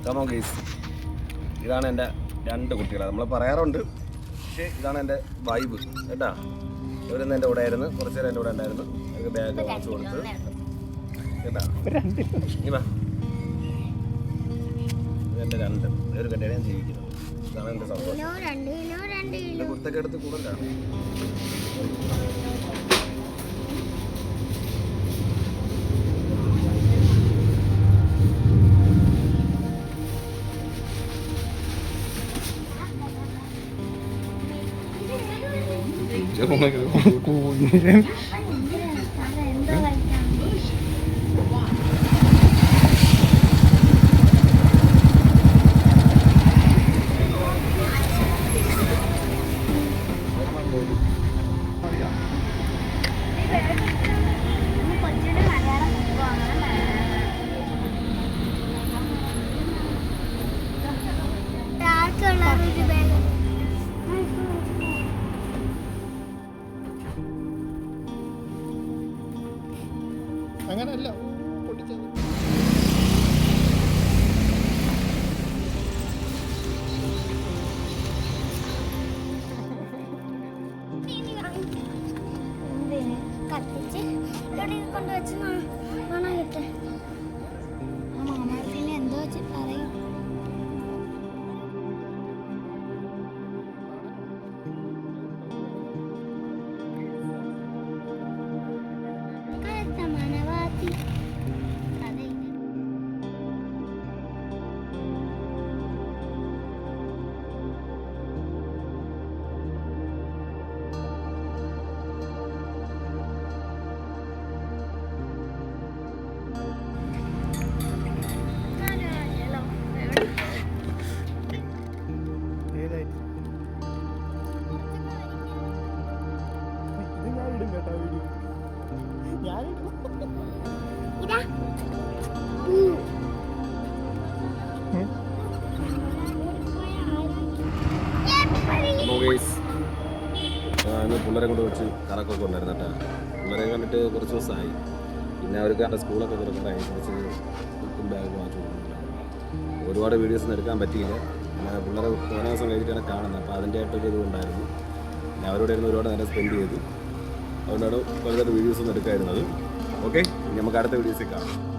Come on guys, ഇതാണ് എൻ്റെ 2 കുട്ടികൾ. നമ്മൾ പറയാറുണ്ട്, പക്ഷേ ഇതാണ് എൻ്റെ വൈബ് കേട്ടാ. ഇവരൊന്നും എൻ്റെ കൂടെ ആയിരുന്നു, കുറച്ച് നേരം എൻ്റെ കൂടെ ഉണ്ടായിരുന്നു. അവർക്ക് ബാഗ് വാങ്ങിച്ചു കൊടുത്ത് കേട്ടാ. ഇവ ഇതെൻ്റെ 2 ഒരു കണ്ടേ ഞാൻ ജീവിക്കുന്നത്. ഇതാണ് എൻ്റെ സന്തോഷം. എൻ്റെ കുത്തൊക്കെ എടുത്ത് കൂടുതലാണ്. അങ്ങനല്ല പൊട്ടിച്ചത്. കത്തിച്ച് ഇവിടെ കൊണ്ടുവച്ച് മണം കിട്ടെ. മാമ പിന്നെ എന്തോ വെച്ച് പറയും. പിള്ളേരെ കൊണ്ട് വെച്ച് കറക്കൊക്കെ ഉണ്ടായിരുന്നു കേട്ടോ. പിള്ളേരെ കണ്ടിട്ട് കുറച്ച് ദിവസമായി. പിന്നെ അവർക്ക് അവരുടെ സ്കൂളൊക്കെ തുറക്കണ്ടായി, കുറച്ച് ബുക്കും ബാഗും വാങ്ങിച്ചു കൊടുക്കുന്നുണ്ടായിരുന്നു. ഒരുപാട് വീഡിയോസൊന്നും എടുക്കാൻ പറ്റിയില്ല. പിന്നെ പിള്ളേരെ കുറേ ദിവസം കഴിഞ്ഞിട്ടാണ് കാണുന്നത്. അപ്പോൾ അതിൻ്റെ ആയിട്ടൊക്കെ ഇത് ഉണ്ടായിരുന്നു. പിന്നെ അവരോട് ഇരുന്ന് ഒരുപാട് നേരം സ്പെൻഡ് ചെയ്തു. അതുകൊണ്ടാണ് പലതരം വീഡിയോസൊന്നും എടുക്കായിരുന്നത്. ഓക്കെ, നമുക്ക് അടുത്ത വീഡിയോസിൽ കാണാം.